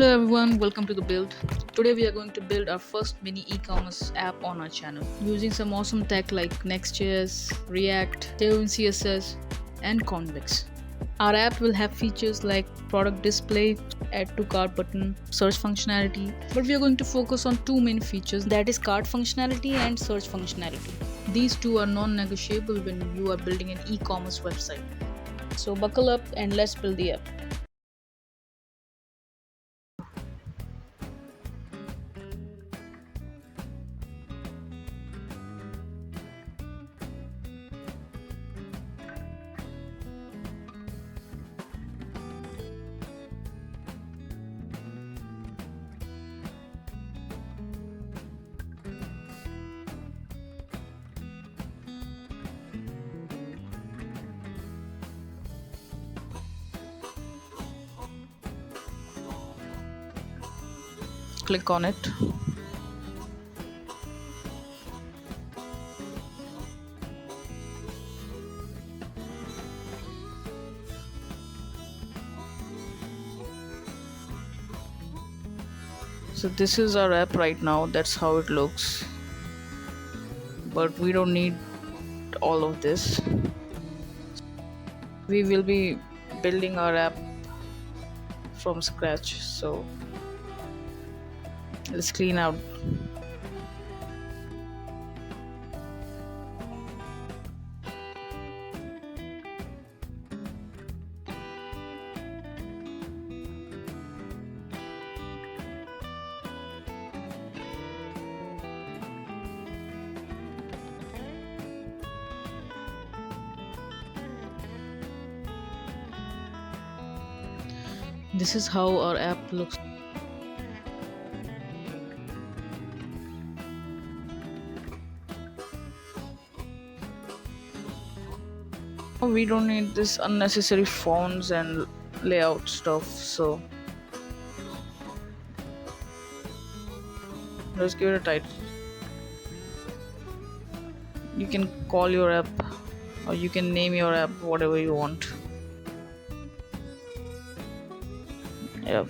Hello everyone, welcome to the build. Today we are going to build our first mini e-commerce app on our channel using some awesome tech like Next.js, React, Tailwind CSS, and Convex. Our app will have features like product display, add to cart button, search functionality, but we are going to focus on two main features, that is cart functionality and search functionality. These two are non-negotiable when you are building an e-commerce website. So buckle up and let's build the app. Click on it. So this is our app right now, that's how it looks, but we don't need all of this. We will be building our app from scratch, so let's clean out. This is how our app looks. We don't need this unnecessary fonts and layout stuff, so let's give it a title. You can call your app or you can name your app whatever you want. Yep.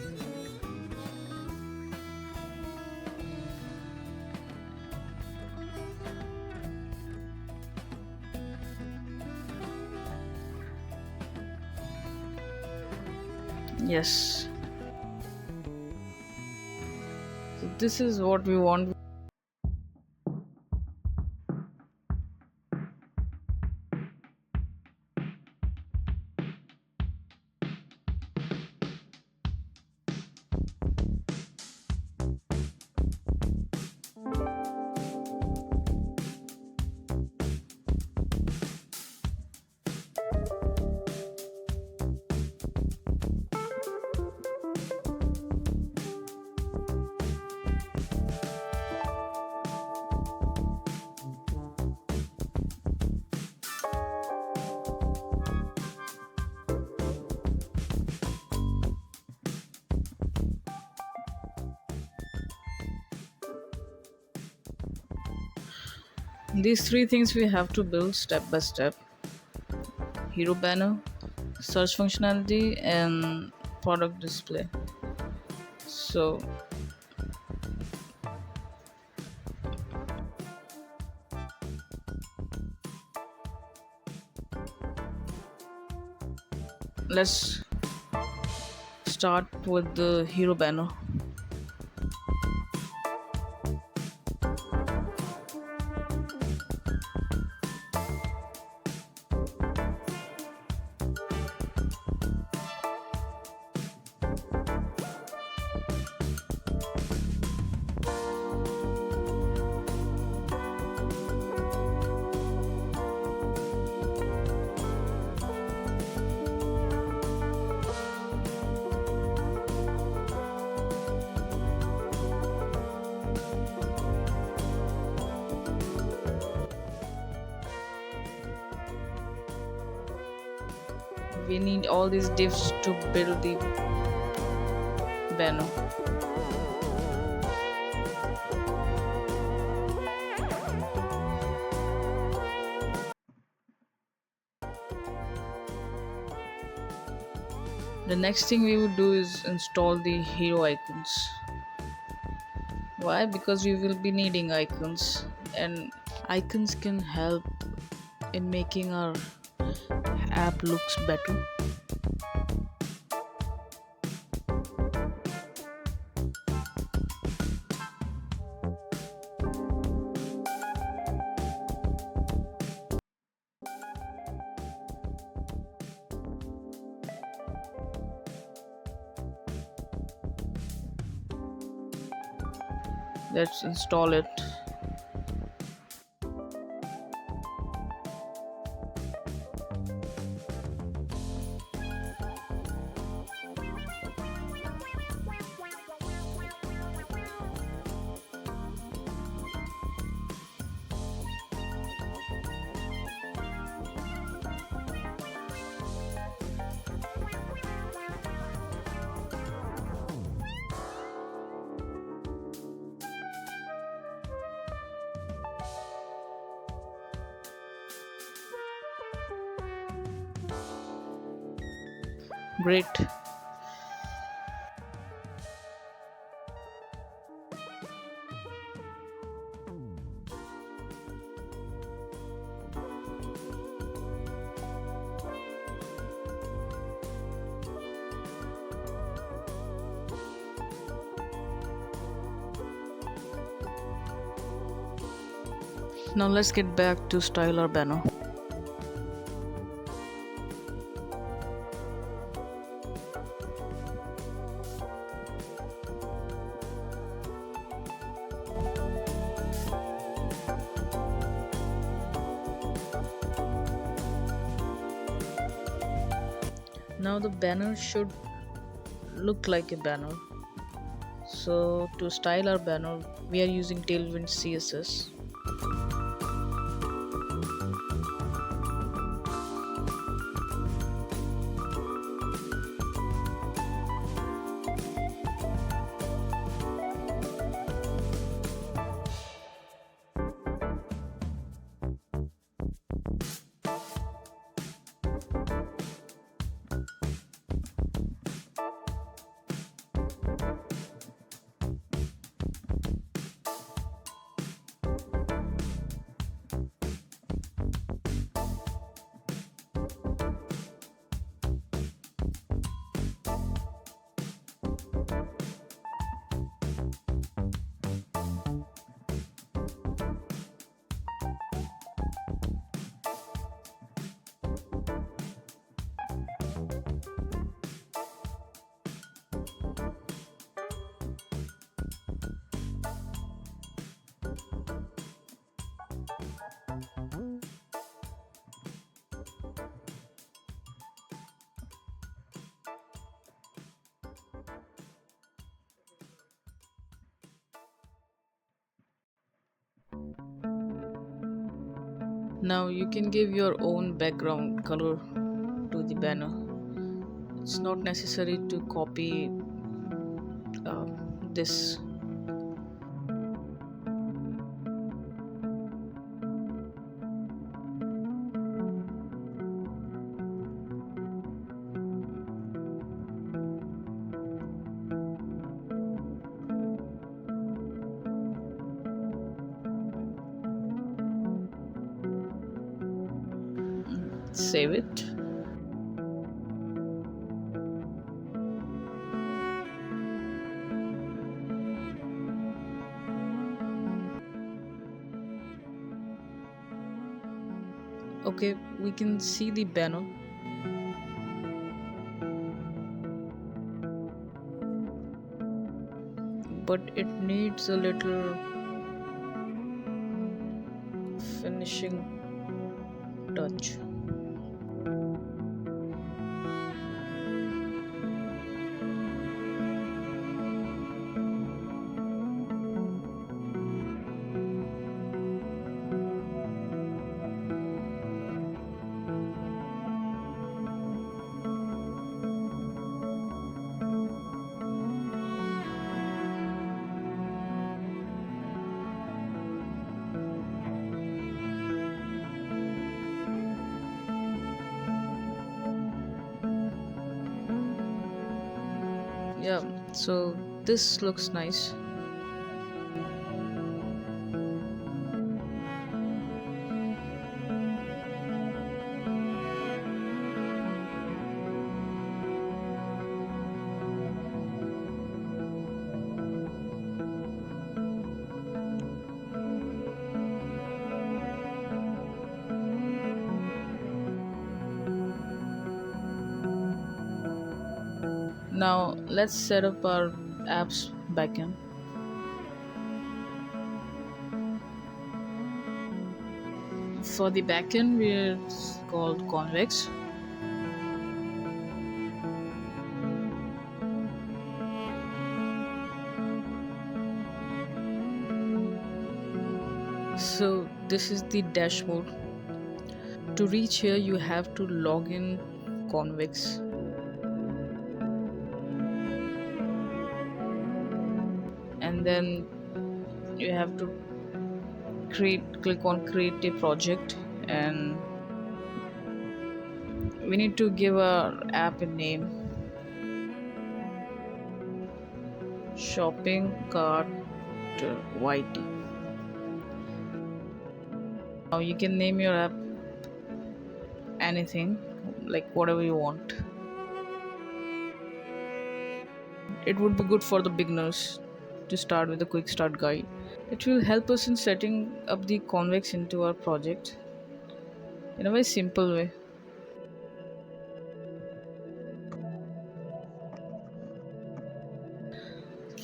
Yes. So this is what we want. These three things we have to build step by step: hero banner, search functionality, and product display. So let's start with the hero banner. We need all these divs to build the banner. The next thing we would do is install the hero icons. Why? Because we will be needing icons, and icons can help in making our app looks better. Let's install it. Great. Now let's get back to style our banner. Now the banner should look like a banner. So to style our banner, we are using Tailwind CSS. Now you can give your own background color to the banner. It's not necessary to copy this. Save it. Okay, we can see the banner. But it needs a little finishing touch. Yeah, so this looks nice. Now let's set up our app's backend. For the backend, we're called Convex. So this is the dashboard. To reach here, you have to log in Convex, and then you have to click on create a project, and we need to give our app a name, shopping cart YT. Now you can name your app anything, like whatever you want. It would be good for the beginners to start with a quick start guide. It will help us in setting up the Convex into our project in a very simple way.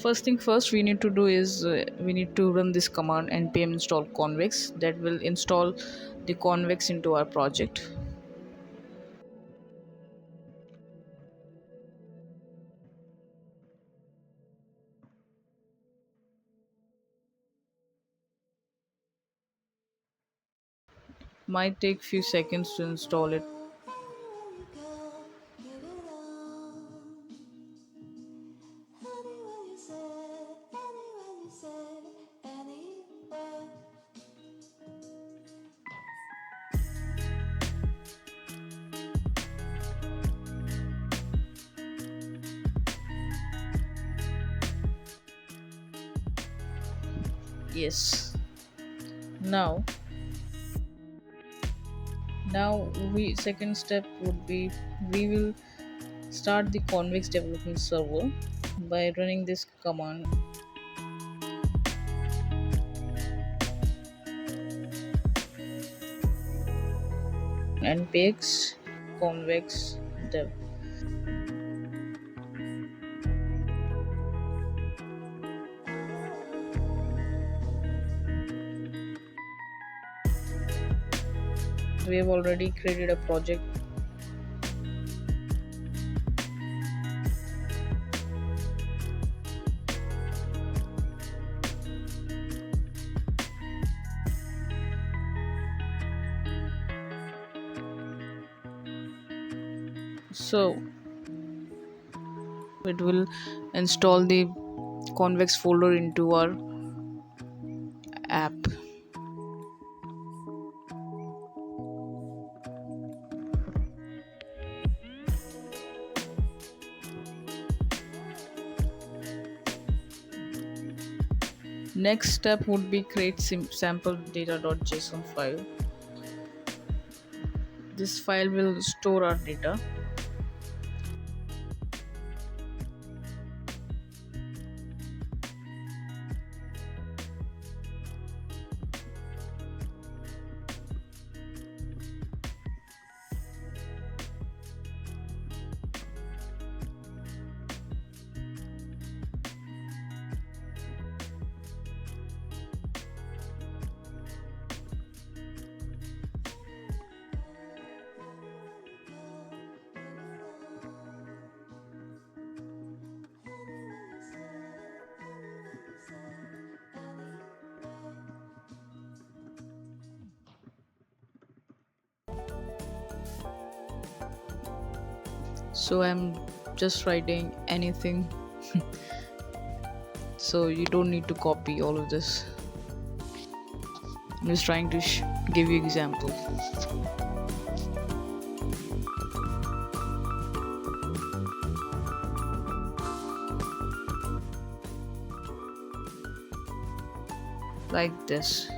First thing first, we need to do is we need to run this command npm install convex. That will install the Convex into our project. Might take few seconds to install it. Yes. Now we second step would be we will start the Convex development server by running this command npx convex dev. We have already created a project. So it will install the Convex folder into our app. Next step would be create sampleData.json file. This file will store our data. So I'm just writing anything. So you don't need to copy all of this. I'm just trying to give you example. like this.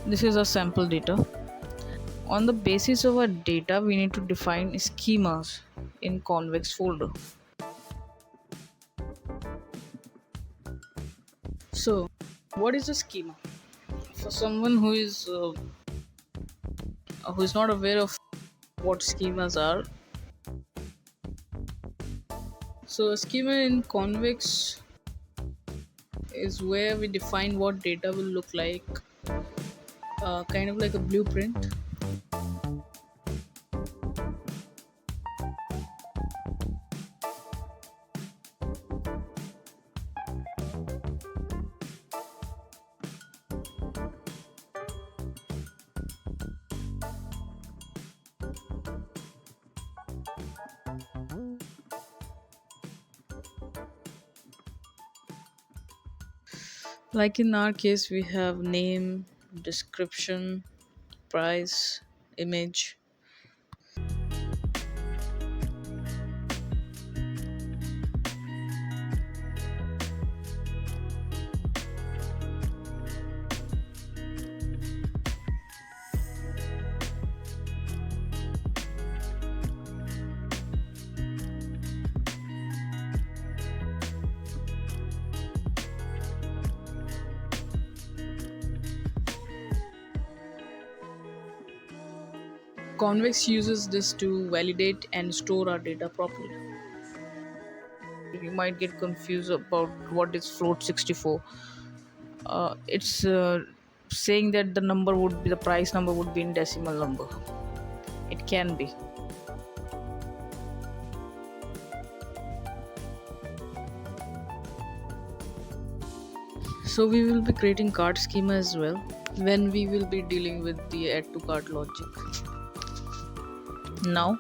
This is our sample data. On the basis of our data, we need to define schemas in Convex folder. So, what is a schema? For someone who is not aware of what schemas are, so a schema in Convex is where we define what data will look like, kind of like a blueprint. Like in our case, we have name, description, price, image. Convex uses this to validate and store our data properly. You might get confused about what is float 64. It's saying that the price number would be in decimal number. It can be. So we will be creating cart schema as well when we will be dealing with the add to cart logic. Now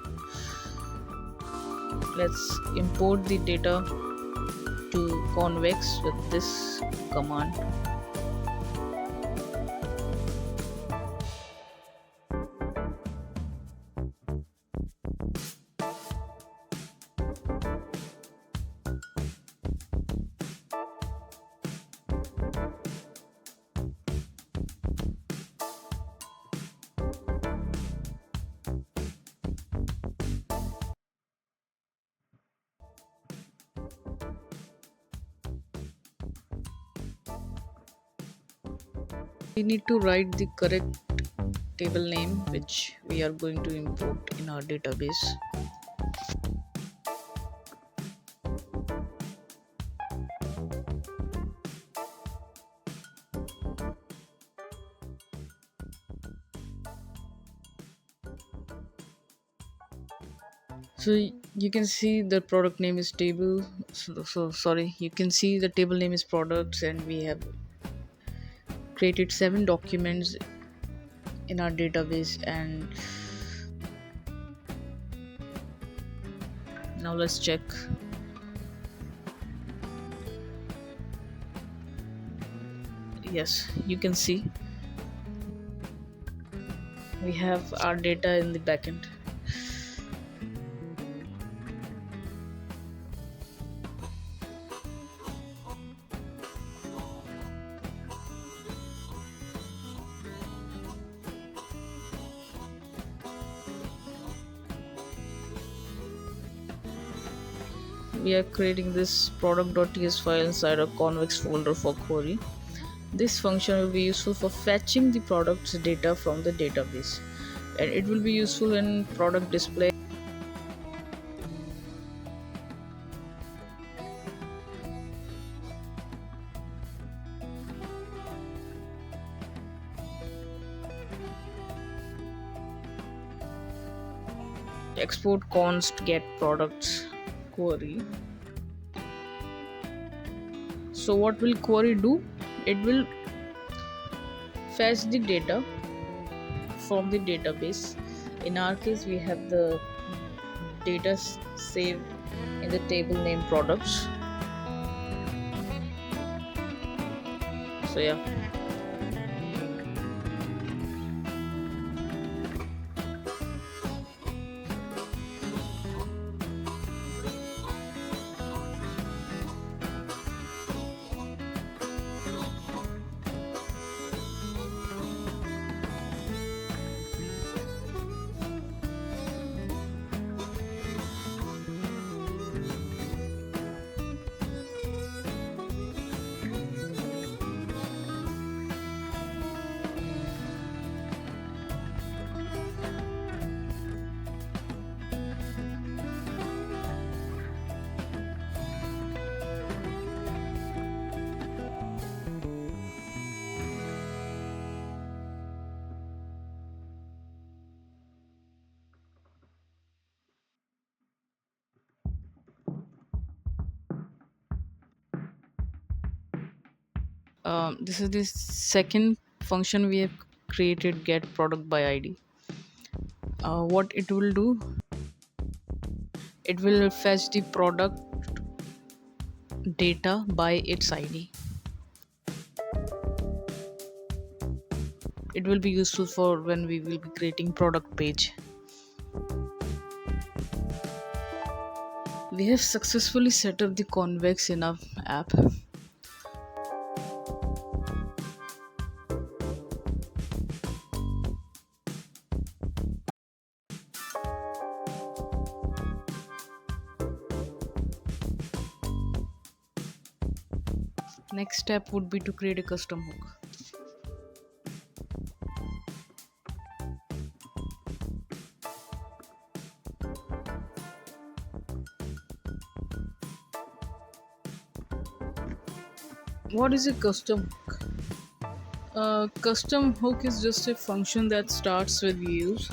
let's import the data to Convex with this command. We need to write the correct table name which we are going to import in our database. So you can see the product name is table. You can see the table name is products, and we have created 7 documents in our database. And now let's check. Yes, you can see we have our data in the backend. We are creating this product.ts file inside a Convex folder for query. This function will be useful for fetching the product's data from the database, and it will be useful in product display. Export const get products query. So what will query do? It will fetch the data from the database. In our case, we have the data saved in the table name products. So yeah, This is the second function we have created, get product by id. What it will do, it will fetch the product data by its id. It will be useful for when we will be creating product page. We have successfully set up the Convex in our app. Next step would be to create a custom hook. What is a custom hook? A custom hook is just a function that starts with use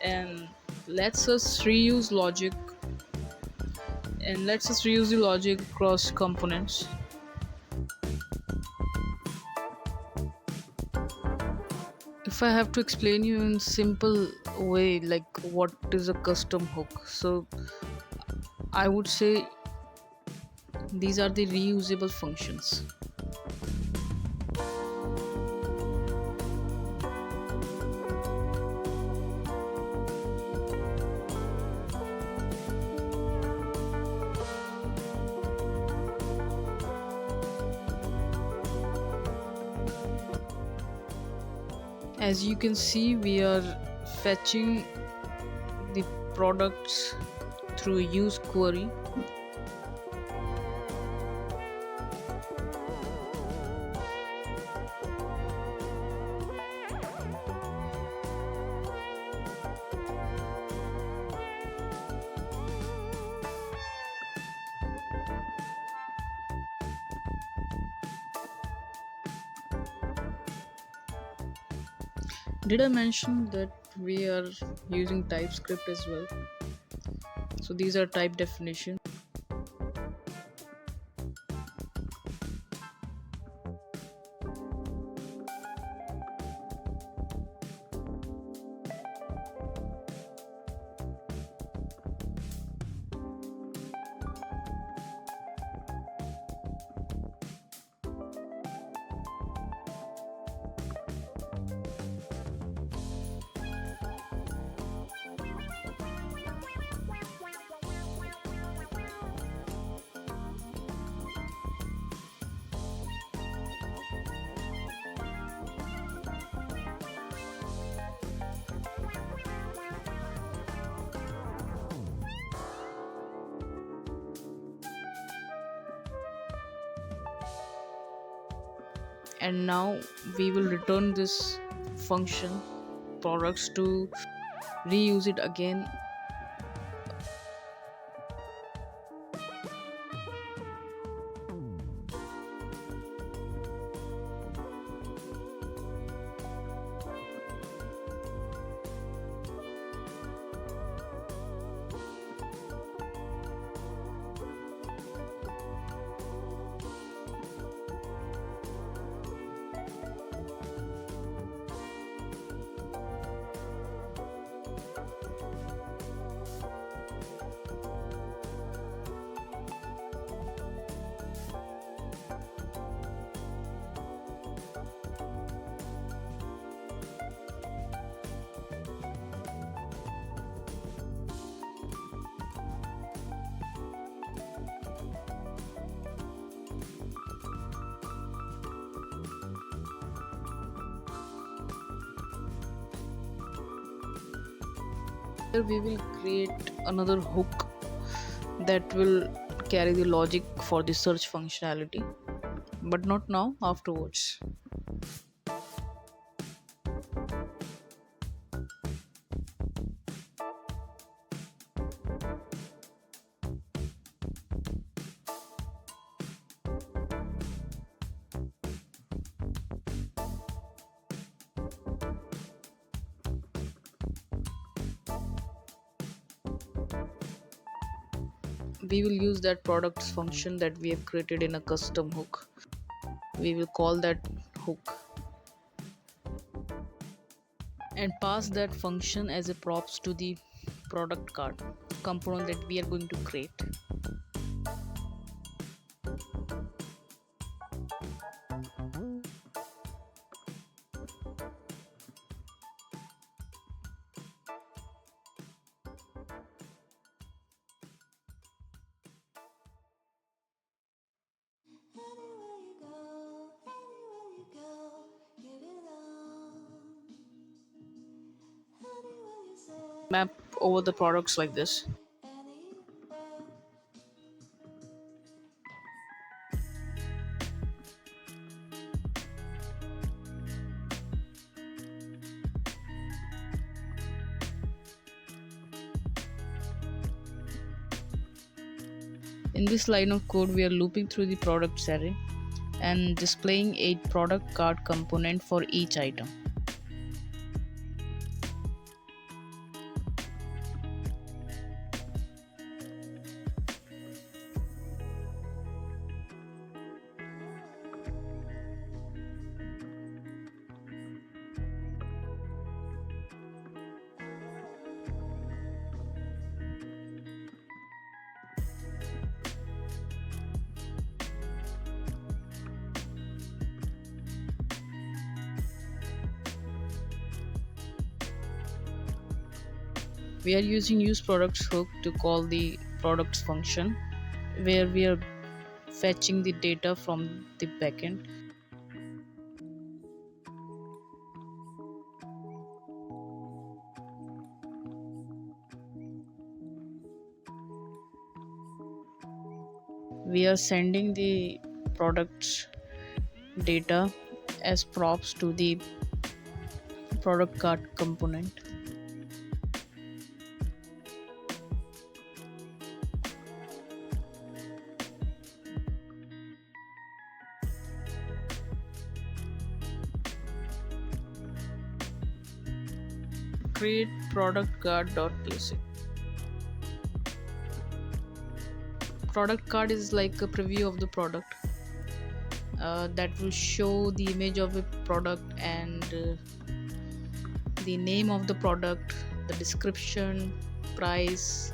and lets us reuse logic the logic across components. If I have to explain you in simple way like what is a custom hook, so I would say these are the reusable functions. As you can see, we are fetching the products through use query. Did I mention that we are using TypeScript as well? So these are type definition. And now we will return this function products to reuse it again. Here we will create another hook that will carry the logic for the search functionality, but not now, afterwards. We will use that products function that we have created in a custom hook. We will call that hook and pass that function as a props to the product card component that we are going to create. Map over the products like this. In this line of code, we are looping through the products array and displaying a product card component for each item. We are using useProducts hook to call the products function, where we are fetching the data from the backend. We are sending the products data as props to the product card component. Create product card.basic. Product card is like a preview of the product that will show the image of a product and the name of the product, the description, price.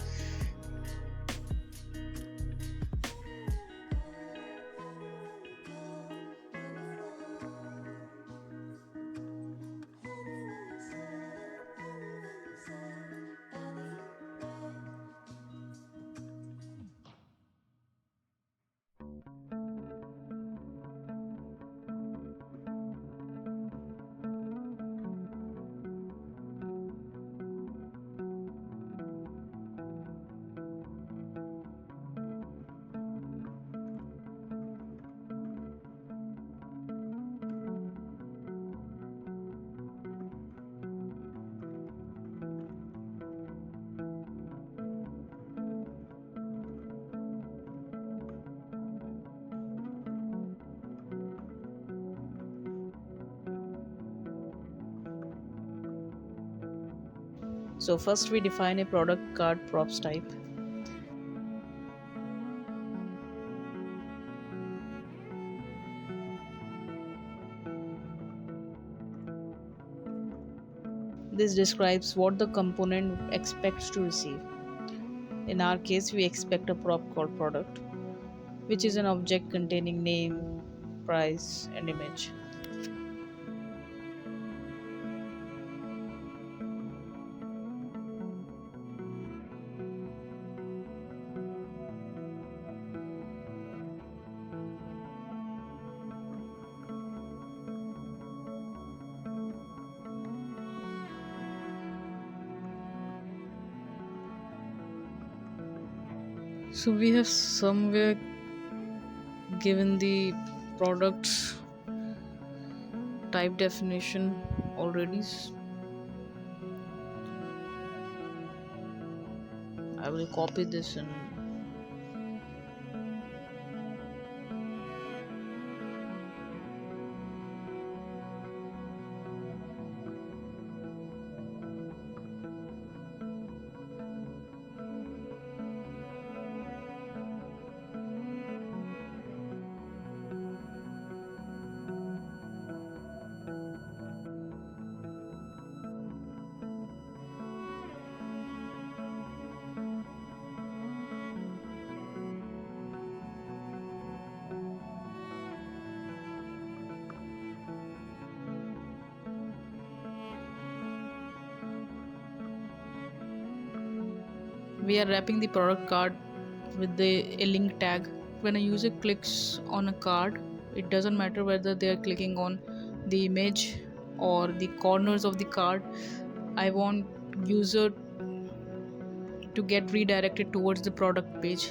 So first we define a product card props type. This describes what the component expects to receive. In our case, we expect a prop called product, which is an object containing name, price, and image. So we have somewhere given the products type definition already. I will copy this and we are wrapping the product card with a link tag. When a user clicks on a card, it doesn't matter whether they are clicking on the image or the corners of the card. I want user to get redirected towards the product page.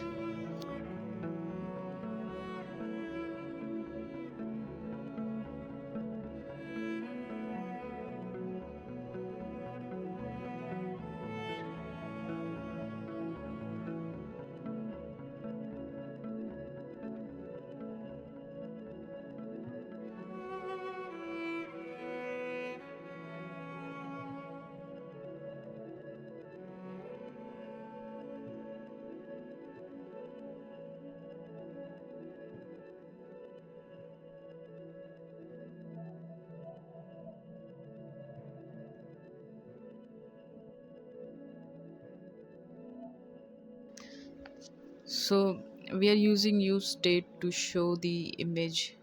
So we are using use state to show the image,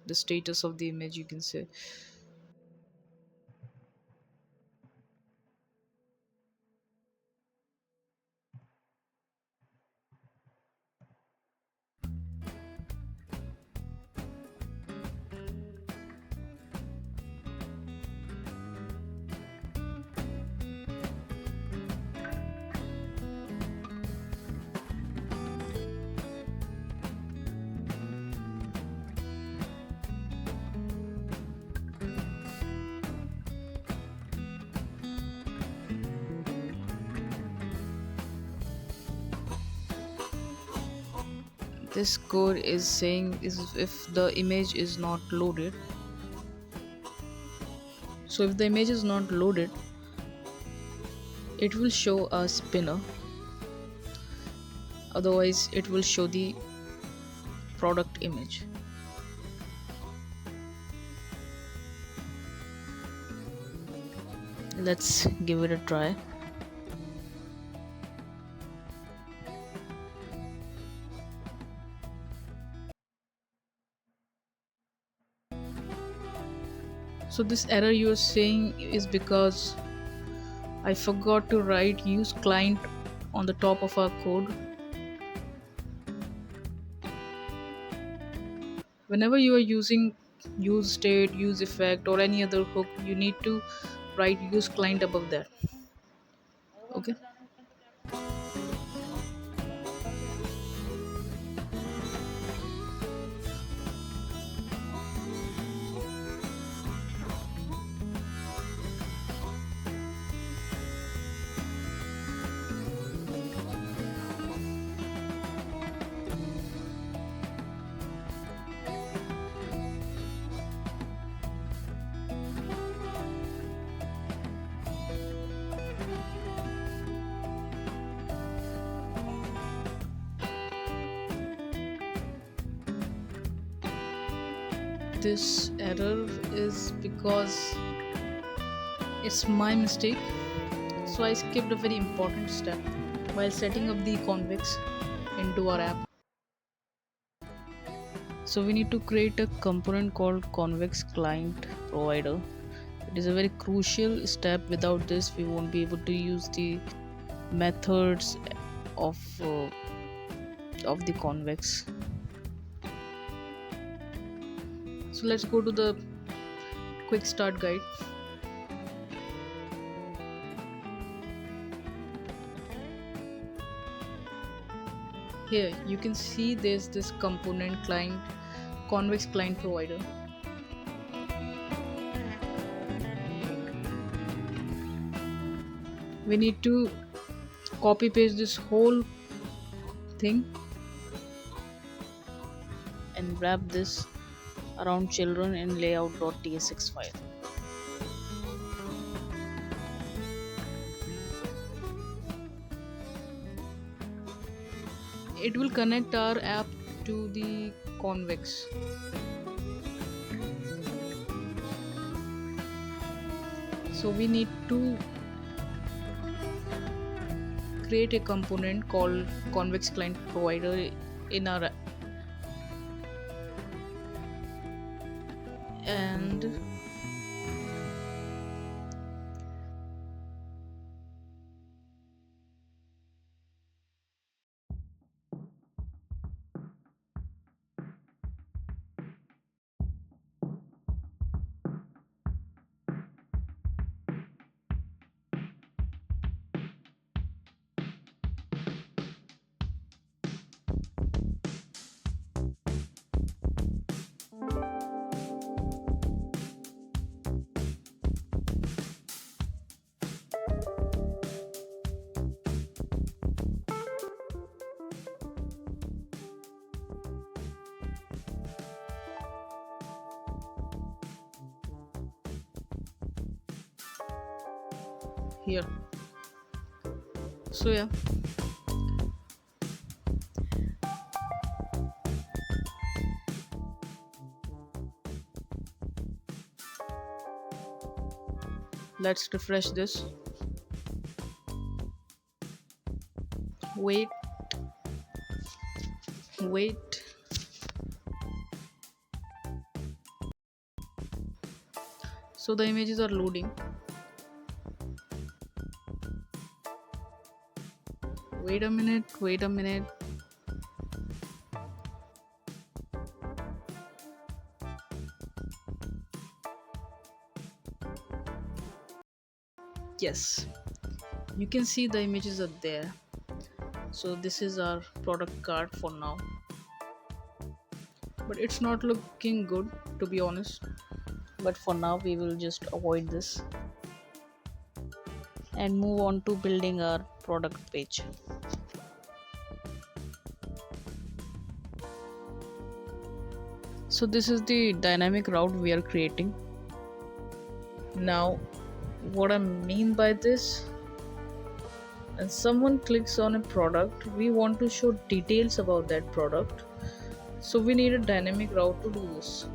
the status of the image, you can say. This code is saying is if the image is not loaded. So if the image is not loaded, it will show a spinner. Otherwise, it will show the product image. Let's give it a try. So this error you are saying is because I forgot to write use client on the top of our code. Whenever you are using use state, use effect, or any other hook, you need to write use client above that. Okay. This error is because it's my mistake. So I skipped a very important step while setting up the convex into our app. So we need to create a component called convex client provider. It is a very crucial step. Without this, we won't be able to use the methods of uh, of the convex. So let's go to the quick start guide. Here you can see there's this component client, convex client provider. We need to copy paste this whole thing and wrap this around children in layout.tsx file. It will connect our app to the convex. So we need to create a component called convex client provider in our app. And here. So yeah, let's refresh this. Wait, wait. So the images are loading. Wait a minute, wait a minute. Yes, you can see the images are there. So this is our product card for now, but it's not looking good, to be honest. But for now we will just avoid this and move on to building our product page. So this is the dynamic route we are creating. Now what I mean by this, when someone clicks on a product, we want to show details about that product, so we need a dynamic route to do this.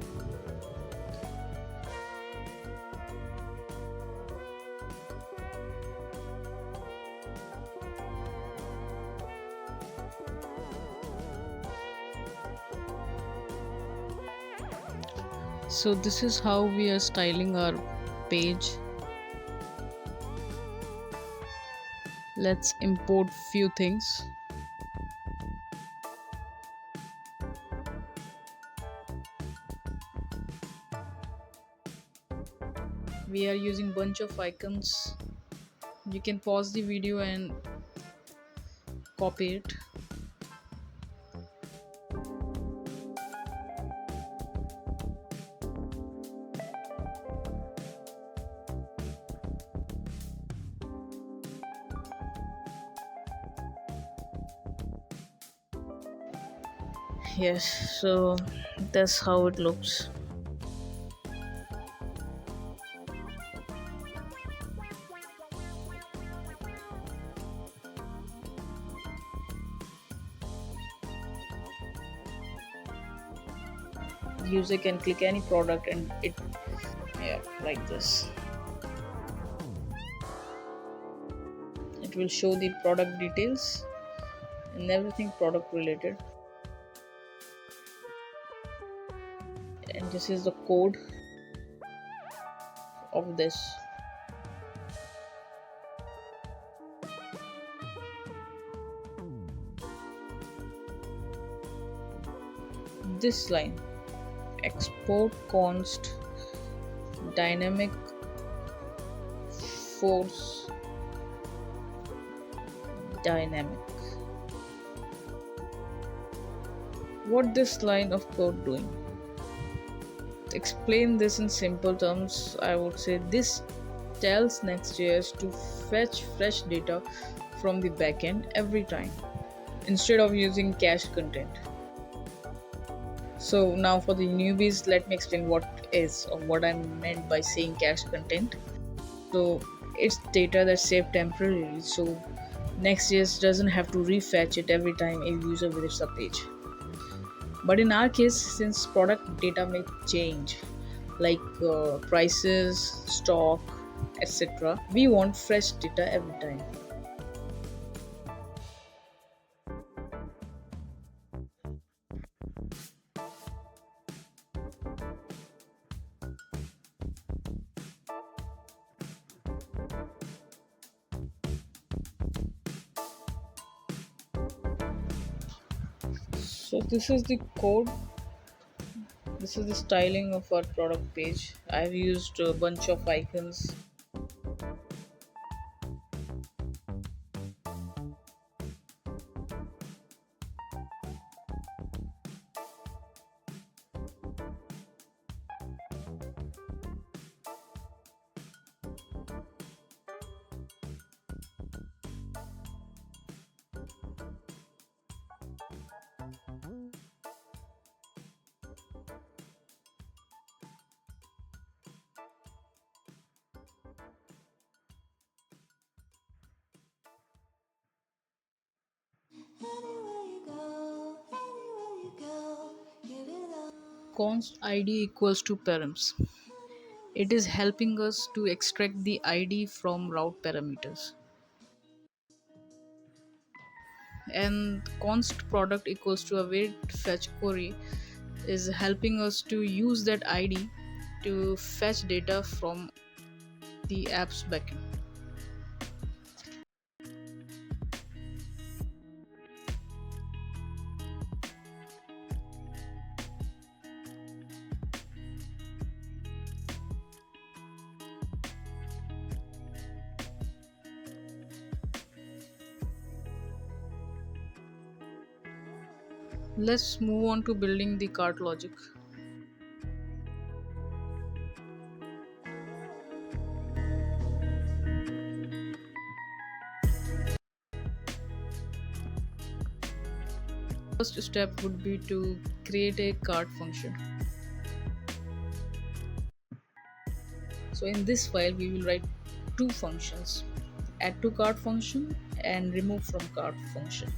So this is how we are styling our page. Let's import few things. We are using bunch of icons. You can pause the video and copy it. Yes, so that's how it looks. User can click any product and it, yeah, like this. It will show the product details and everything product related. And this is the code of this. This line, export const dynamic force dynamic. What this line of code doing? To explain this in simple terms, I would say this tells Next.js to fetch fresh data from the backend every time instead of using cached content. So now for the newbies, let me explain what is or what I meant by saying cached content. So it's data that's saved temporarily, so Next.js doesn't have to refetch it every time a user visits a page. But in our case, since product data may change, like prices, stock, etc., we want fresh data every time. So this is the code. This is the styling of our product page. I've used a bunch of icons. const id equals to params. It is helping us to extract the id from route parameters. And const product equals to await fetch query is helping us to use that id to fetch data from the app's backend. Let's move on to building the cart logic. First step would be to create a cart function. So in this file we will write two functions, add to cart function and remove from cart function.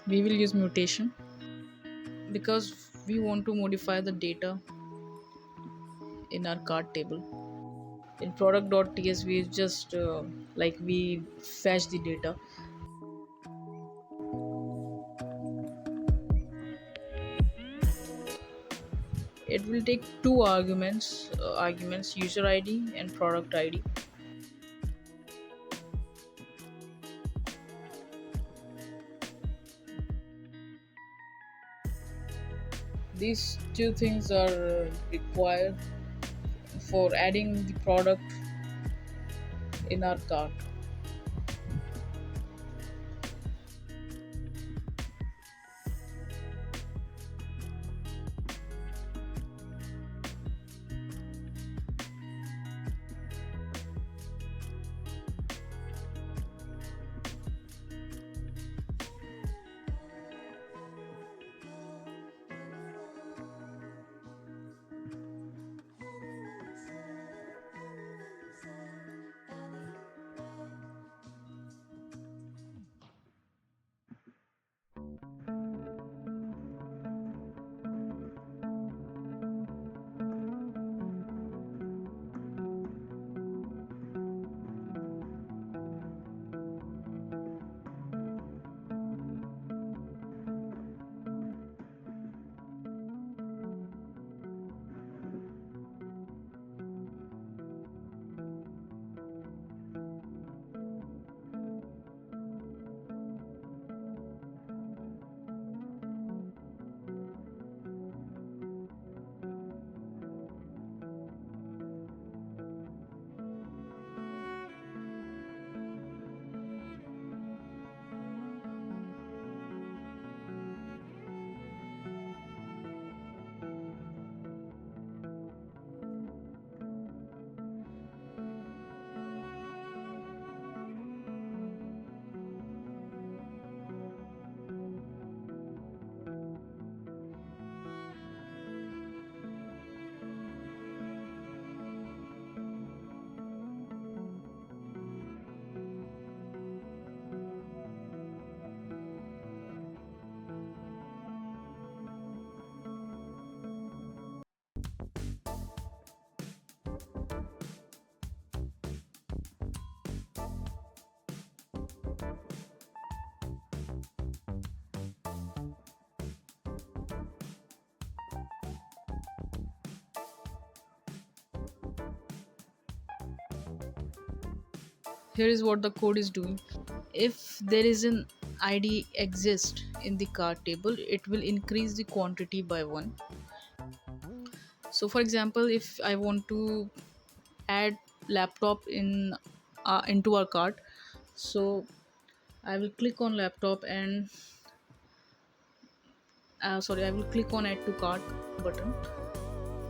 We will use mutation because we want to modify the data in our cart table. In product.ts we just we fetch the data. It will take two arguments user id and product id. These two things are required for adding the product in our cart. Here is what the code is doing. If there is an id exist in the cart table, it will increase the quantity by 1. So for example, if I want to add laptop into our cart, so I will click on laptop and I will click on add to cart button,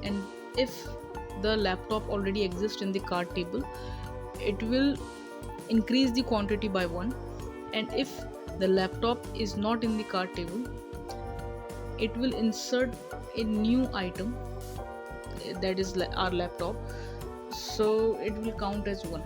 and if the laptop already exists in the cart table, it will increase the quantity by 1, and if the laptop is not in the cart table, it will insert a new item that is our laptop, so it will count as one.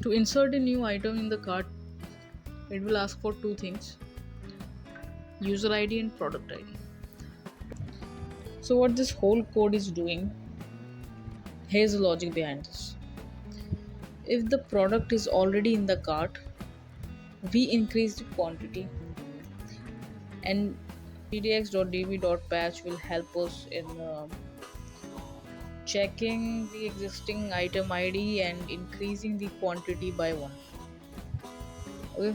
To insert a new item in the cart, it will ask for two things: user ID and product ID. So what this whole code is doing, here's the logic behind this. If the product is already in the cart, we increase the quantity, and pdx.db.patch will help us in checking the existing item ID and increasing the quantity by one. Okay.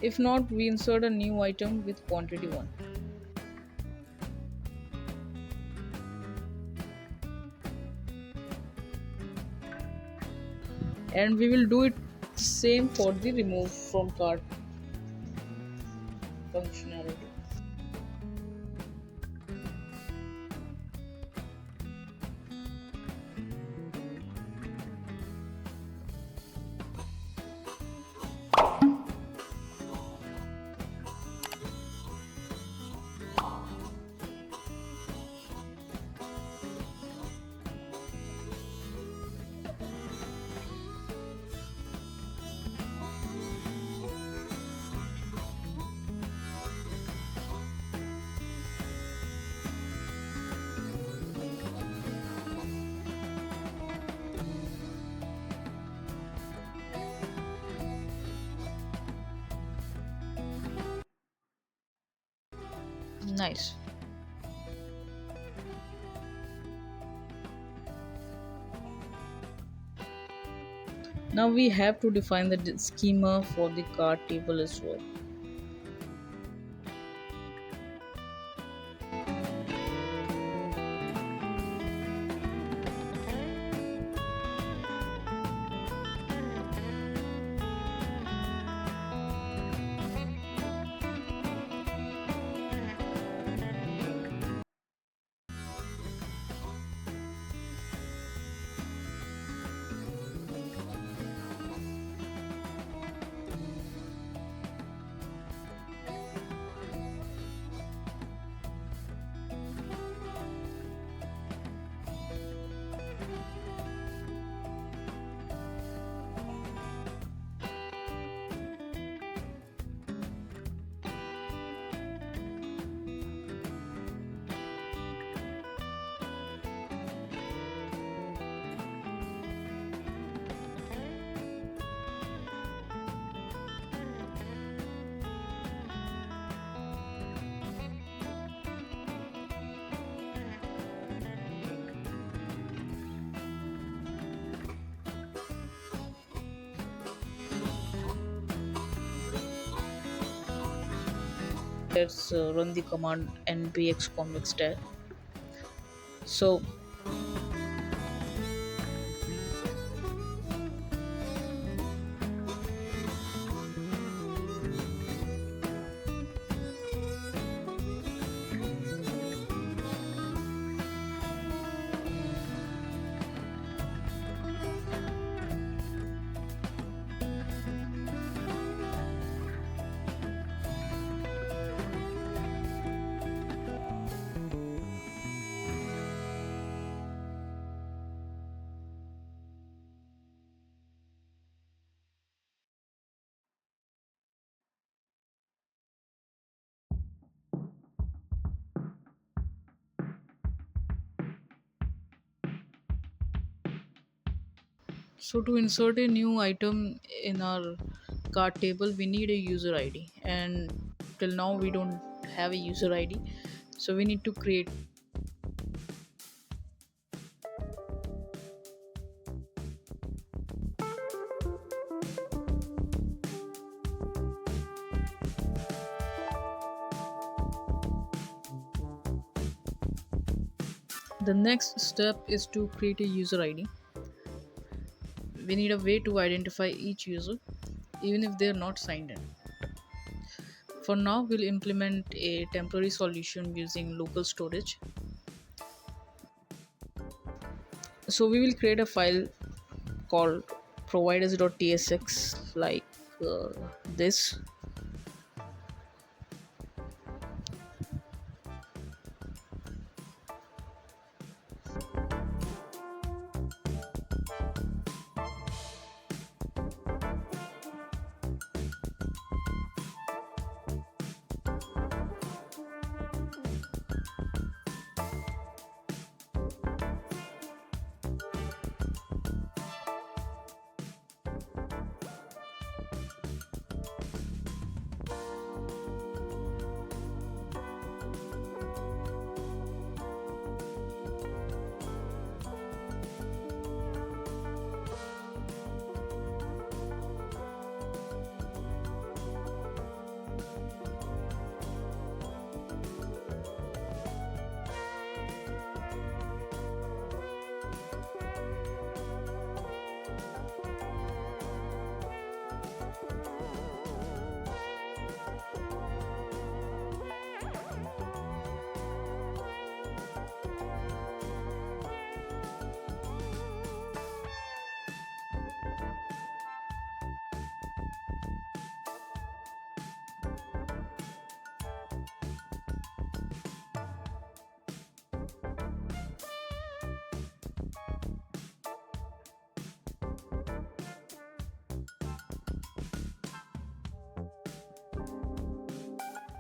If not, we insert a new item with quantity 1. And we will do it same for the remove from cart functionality. Nice. Now we have to define the schema for the cart table as well. Let's run the command npx convex tab. So So to insert a new item in our cart table, we need a user ID, and till now we don't have a user ID, so we need to create. The next step is to create a user ID. We need a way to identify each user, even if they are not signed in. For now, we'll implement a temporary solution using local storage. So we will create a file called providers.tsx like uh, this.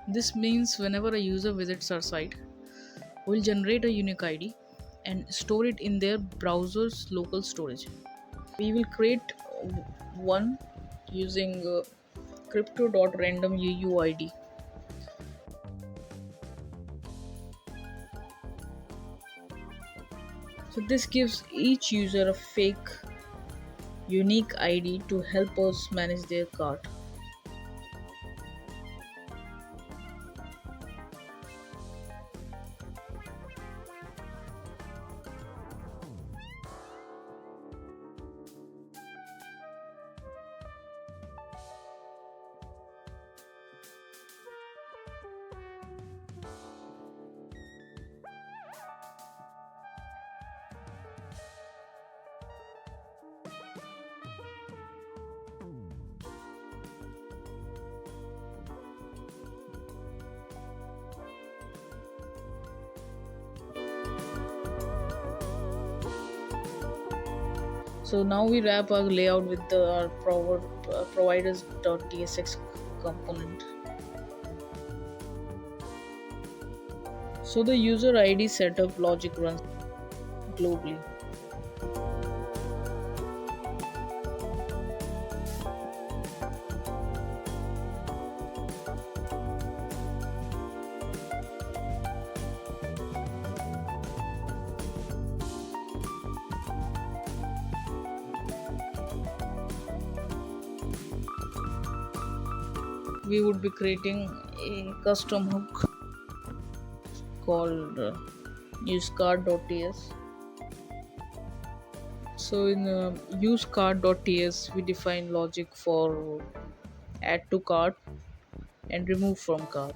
This means whenever a user visits our site, we'll generate a unique ID and store it in their browser's local storage. We will create one using crypto.randomuid. So this gives each user a fake unique ID to help us manage their cart. So now we wrap our layout with our providers.tsx component. So the user ID setup logic runs globally. We would be creating a custom hook called useCard.ts. So in useCard.ts, we define logic for add to cart and remove from cart.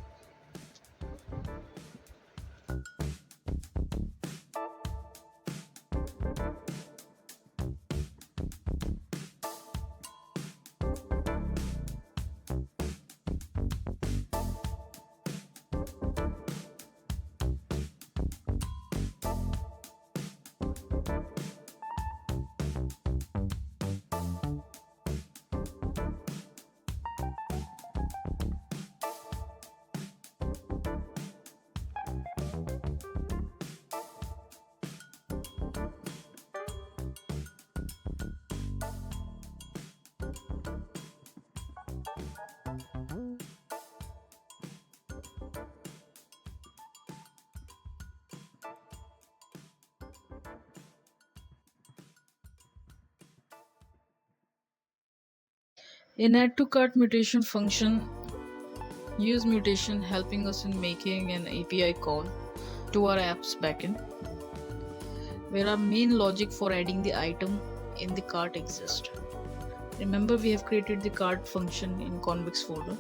In add to cart mutation function, use mutation helping us in making an API call to our app's backend. where our main logic for adding the item in the cart exists. Remember, we have created the cart function in Convex folder.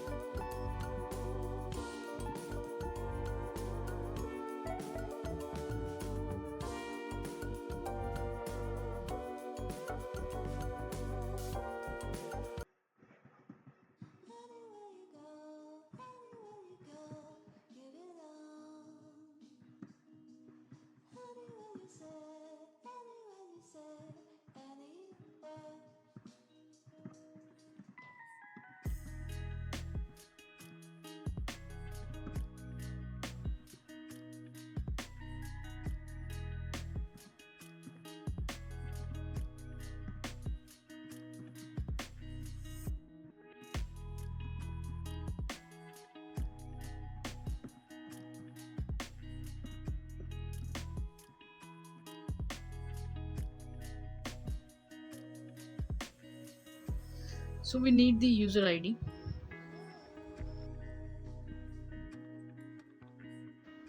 So we need the user ID.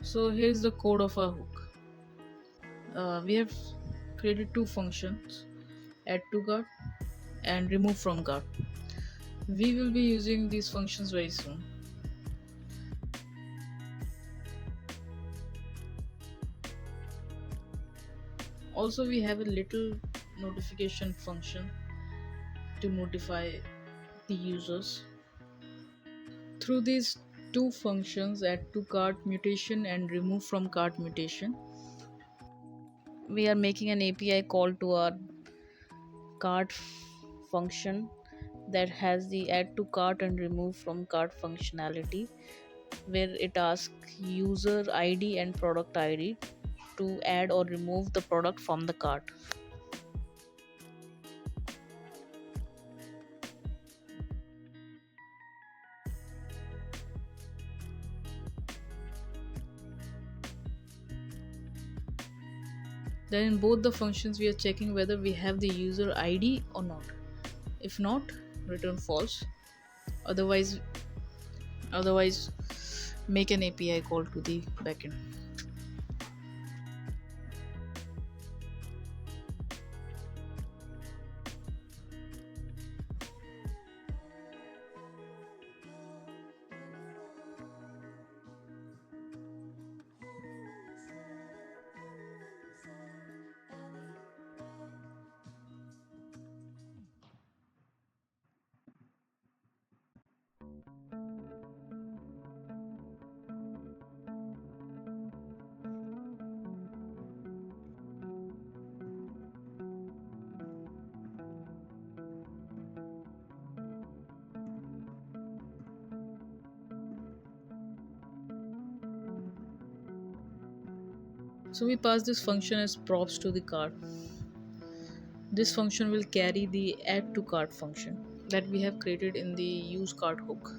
So here's the code of our hook. We have created two functions, add to cart and remove from cart. We will be using these functions very soon. Also, we have a little notification function to notify the users. Through these two functions, add to cart mutation and remove from cart mutation, we are making an API call to our cart function that has the add to cart and remove from cart functionality, where it asks user ID and product ID to add or remove the product from the cart. Then in both the functions we are checking whether we have the user ID or not. If not, return false. Otherwise make an API call to the backend. So we pass this function as props to the cart. This function will carry the add to cart function that we have created in the use cart hook.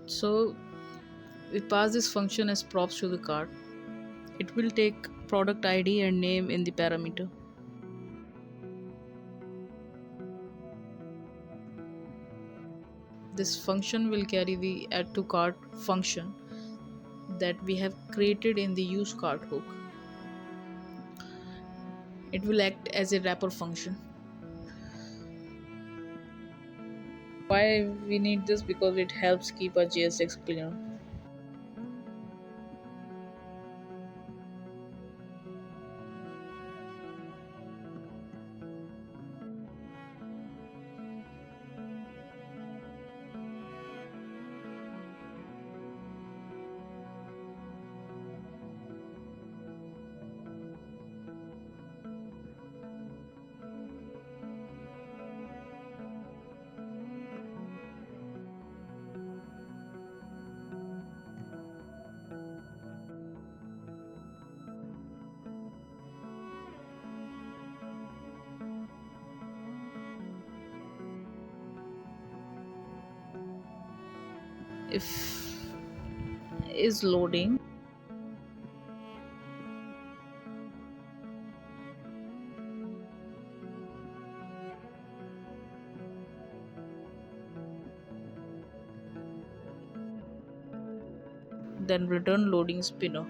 So we pass this function as props to the cart. It will take product ID and name in the parameter. This function will carry the add to cart function that we have created in the use cart hook. It will act as a wrapper function. Why we need this? Because it helps keep our JSX clean. if is loading. Then return loading spinner.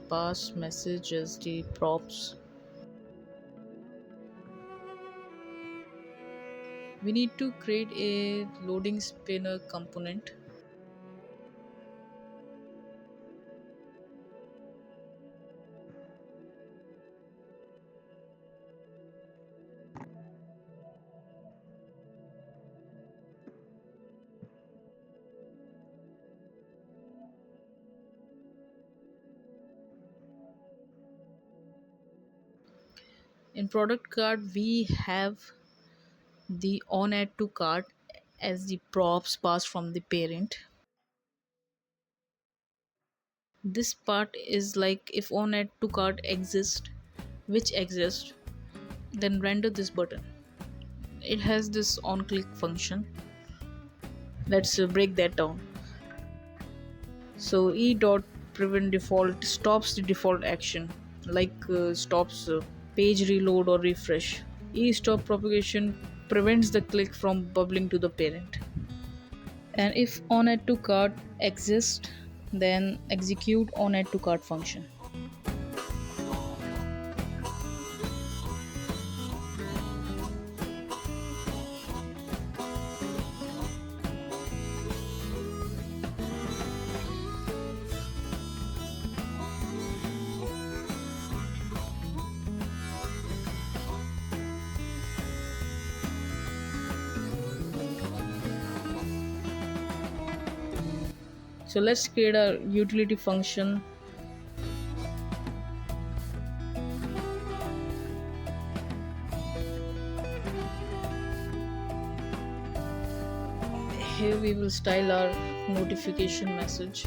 Pass message as the props. We need to create a loading spinner component. In product card, we have the on add to cart as the props passed from the parent. This part is like if on add to cart exists, which exists, then render this button. It has this on click function. Let's break that down. So e dot prevent default stops the default action, like stops page reload or refresh. E stop propagation prevents the click from bubbling to the parent. And if on add to cart exists, then execute on add to cart function. So let's create a utility function. Here we will style our notification message.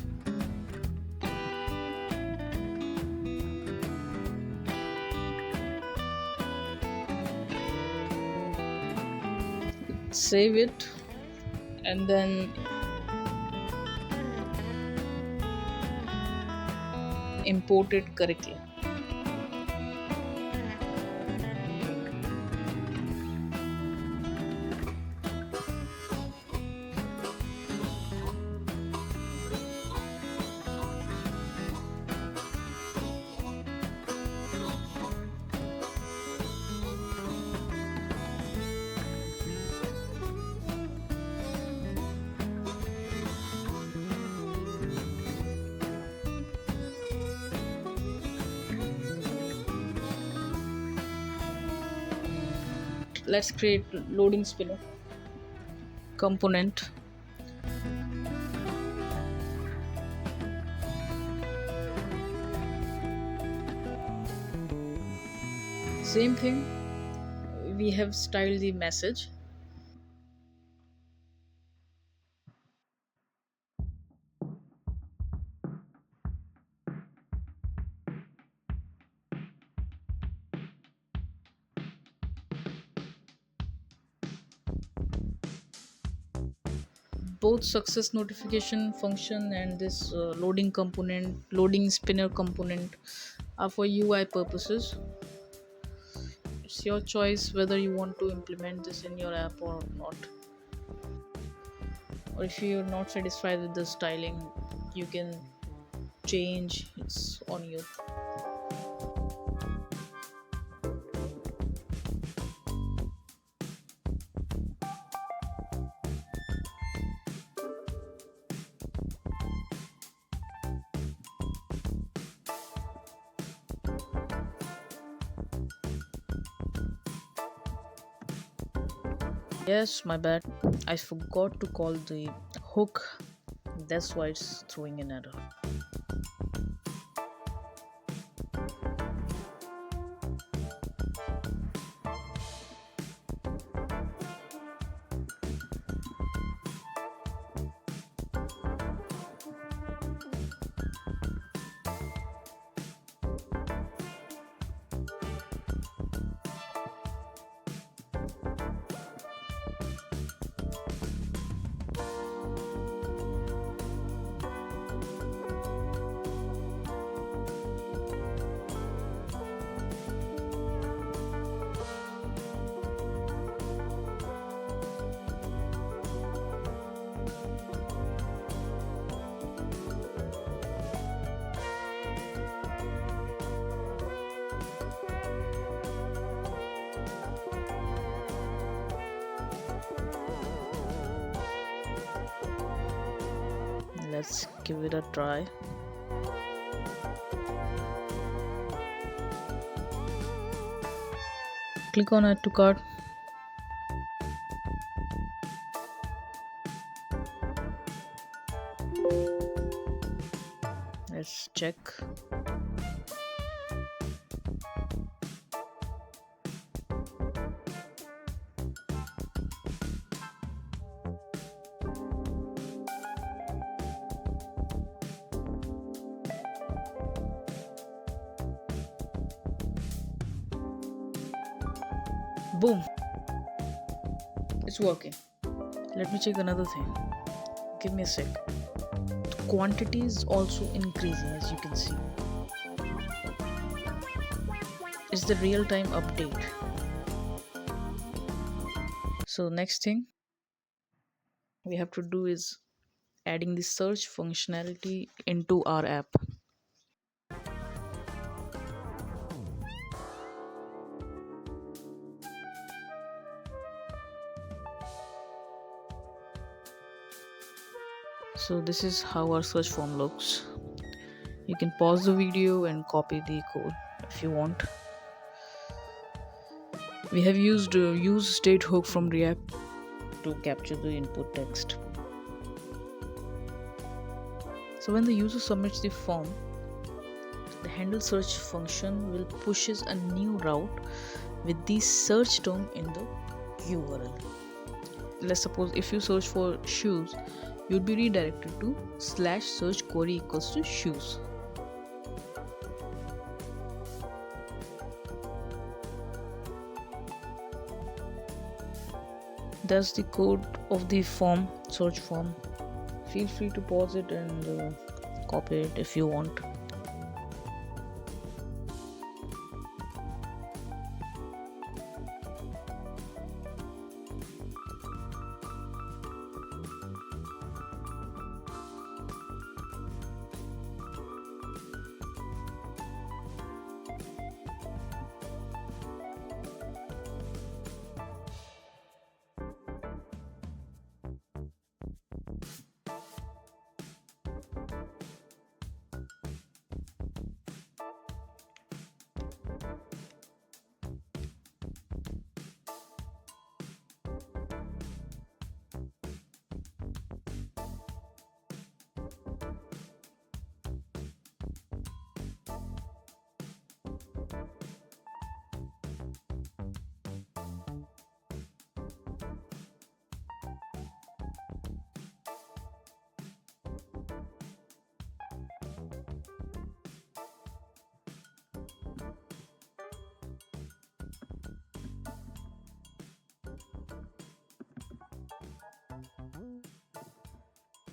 Save it and then import it correctly. Let's create loading spinner component. Same thing, we have styled the message. Both success notification function and this loading component, loading spinner component, are for UI purposes. It's your choice whether you want to implement this in your app or not. Or if you're not satisfied with the styling, you can change. It's on you. Yes, my bad. I forgot to call the hook. That's why it's throwing an error. Let's give it a try. Click on add to cart. Let's check. Boom, it's working. Let me check another thing. Give me a sec. The quantity is also increasing, as you can see. It's the real-time update. So next thing we have to do is adding the search functionality into our app. So this is how our search form looks. You can pause the video and copy the code if you want. We have used use state hook from React to capture the input text. So when the user submits the form, the handle search function will pushes a new route with the search term in the URL. Let's suppose if you search for shoes, you'll be redirected to /search query equals to shoes. That's the code of the form, search form. Feel free to pause it and copy it if you want.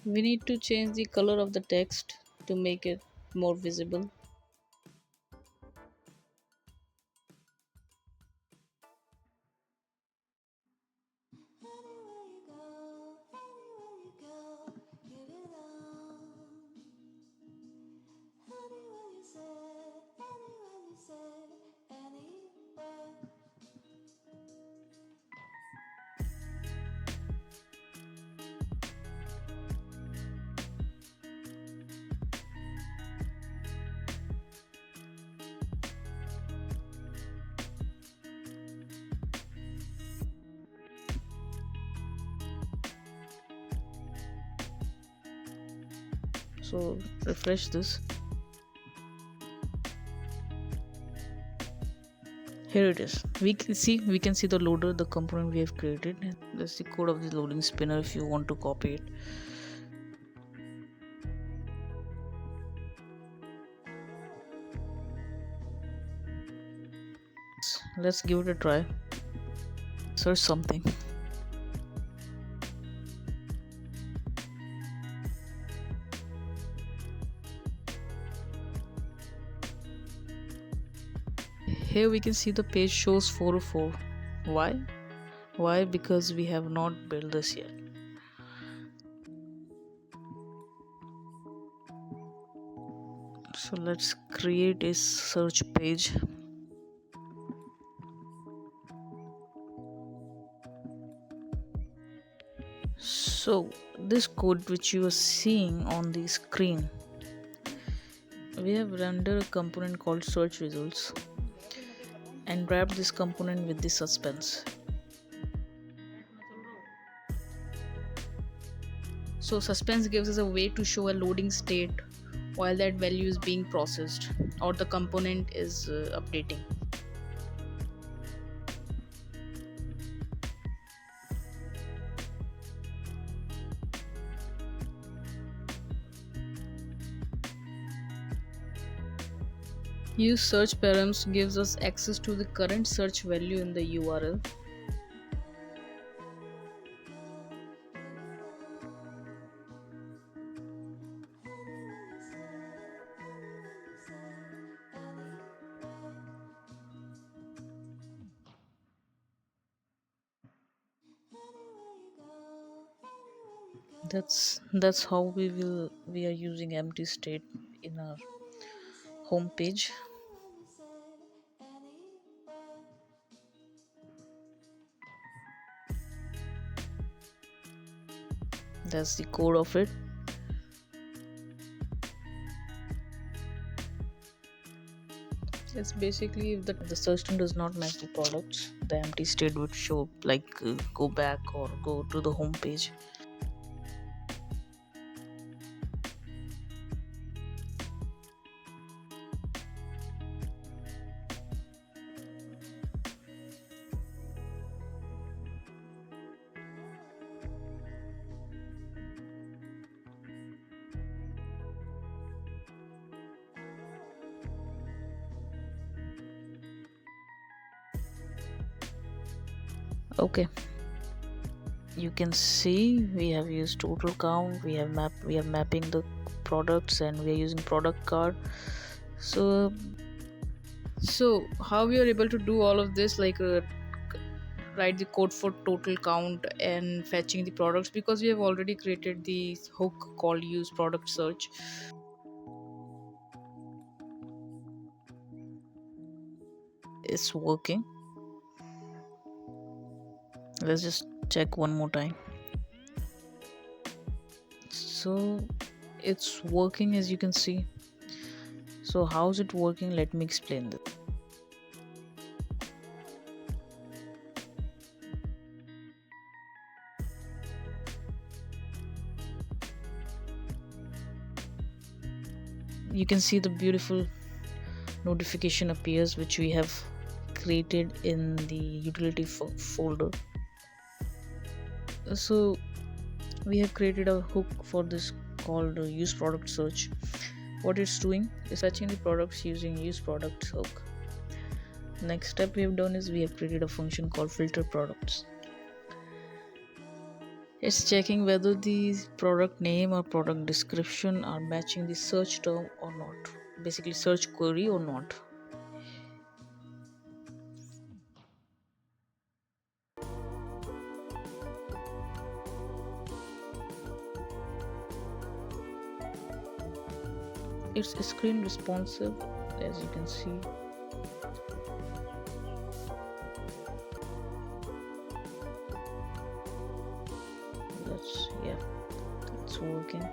We need to change the color of the text to make it more visible. So refresh this. Here it is. We can see the loader, the component we have created. That's the code of the loading spinner if you want to copy it. Let's give it a try. Search something. Here we can see the page shows 404. Why? Because we have not built this yet. So let's create a search page. So this code which you are seeing on the screen, we have rendered a component called search results and wrapped this component with the suspense. So suspense gives us a way to show a loading state while that value is being processed or the component is updating. Use search params gives us access to the current search value in the URL. That's how we are using empty state in our home page. That's the code of it. It's basically if the search term does not match the products, the empty state would show like go back or go to the home page. Okay, you can see we have used total count, we are mapping the products, and we are using product card. So how we are able to do all of this, like write the code for total count and fetching the products, because we have already created the hook called use product search. It's working. Let's just check one more time. So it's working, as you can see. So how's it working? Let me explain this. You can see the beautiful notification appears, which we have created in the utility folder. So we have created a hook for this called use product search. What it's doing is fetching the products using use product hook. Next step we have done is we have created a function called filter products. It's checking whether the product name or product description are matching the search term or not, basically search query or not. It's screen responsive, as you can see. It's working.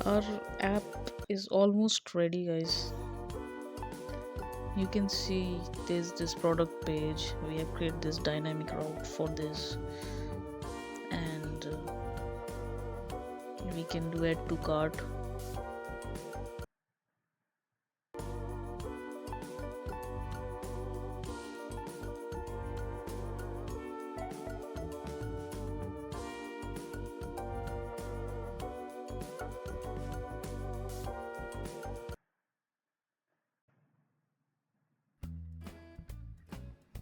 Our app is almost ready, guys. You can see there's this product page. We have created this dynamic route for this, and we can do add to cart.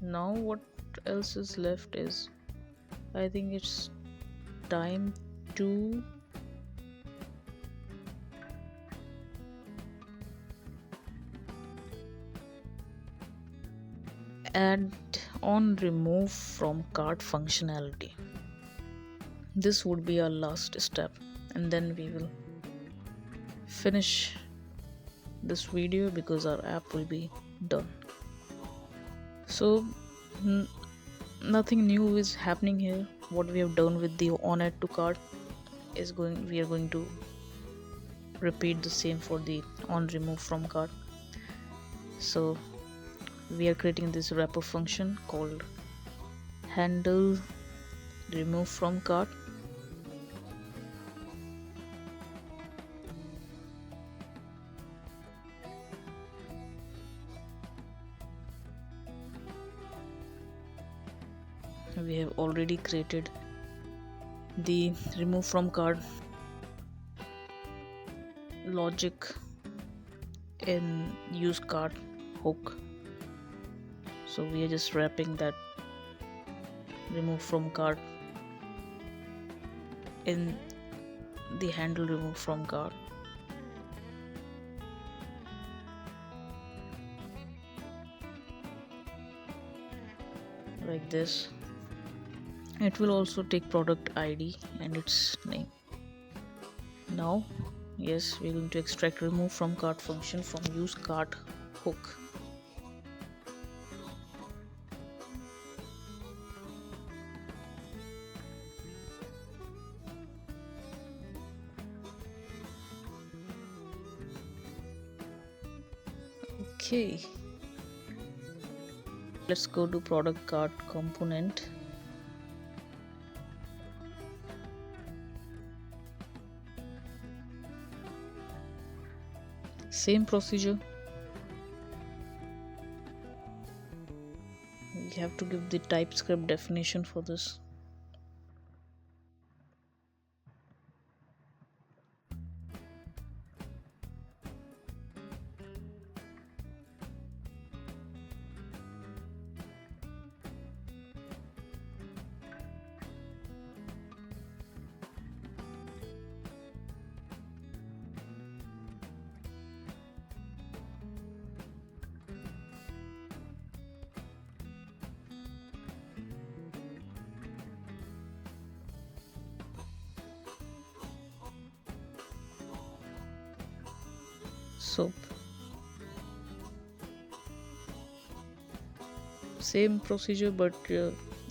Now what else is left is, I think it's time to add on remove from cart functionality. This would be our last step, and then we will finish this video because our app will be done. So nothing new is happening here. What we have done with the on add to cart is we are going to repeat the same for the on remove from cart. So we are creating this wrapper function called handle remove from cart. We have already created the remove from cart logic in use cart hook. So we are just wrapping that remove from cart in the handle remove from cart. Like this. It will also take product ID and its name. Now, yes, we're going to extract remove from cart function from use cart hook. Okay, let's go to ProductCard Component. Same procedure. We have to give the TypeScript definition for this. So same procedure, but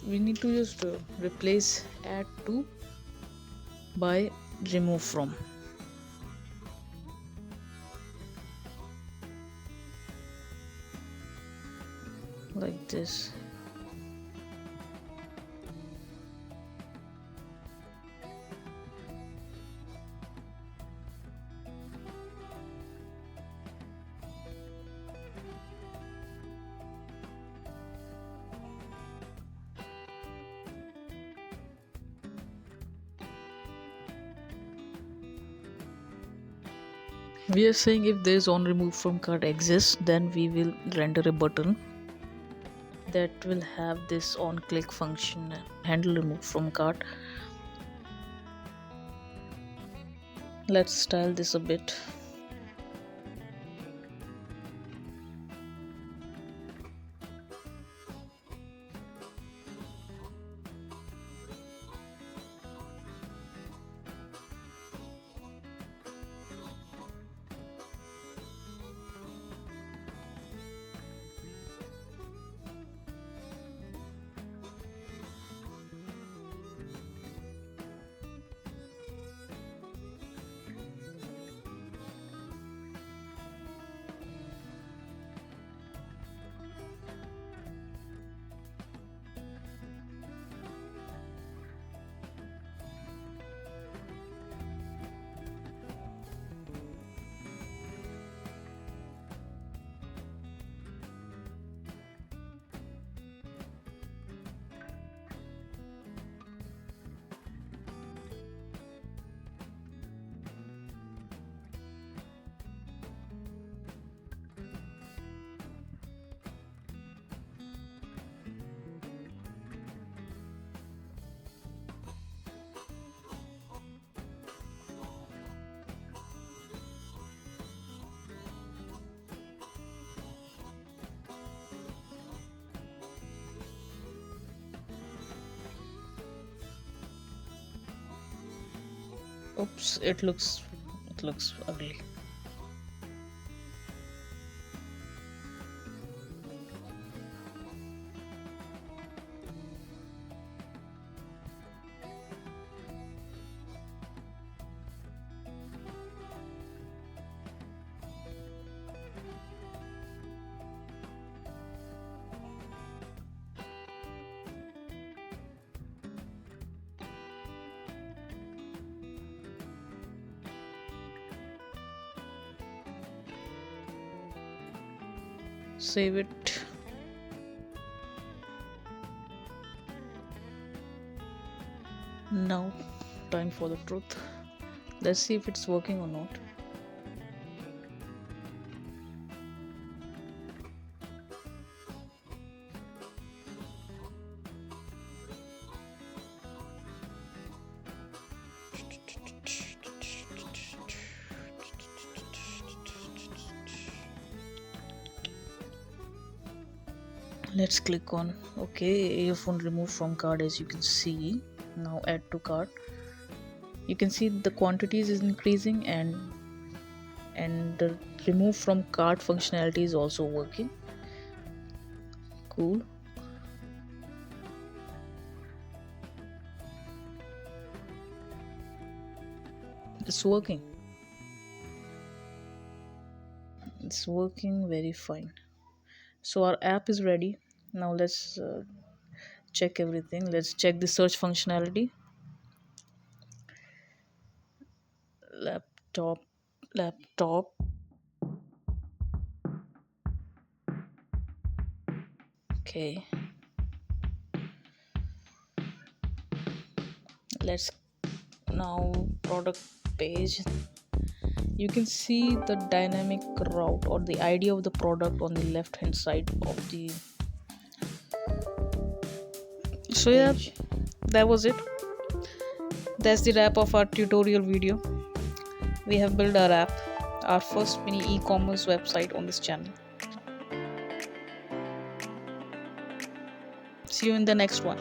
we need to just replace add to by remove from. Like this. We are saying if there is on remove from cart exists, then we will render a button that will have this on click function handle remove from cart. Let's style this a bit. Oops, it looks ugly. Save it. Now, time for the truth. Let's see if it's working or not. Let's click on okay. Earphone removed from cart, as you can see. Now add to cart. You can see the quantities is increasing, and the remove from cart functionality is also working. Cool. It's working. It's working very fine. So our app is ready. Now let's check everything. Let's check the search functionality. Laptop. Okay. Let's now product page. You can see the dynamic route or the ID of the product on the left hand side of the so yeah, that was it. That's the wrap of our tutorial video. We have built our app, our first mini e-commerce website on this channel. See you in the next one.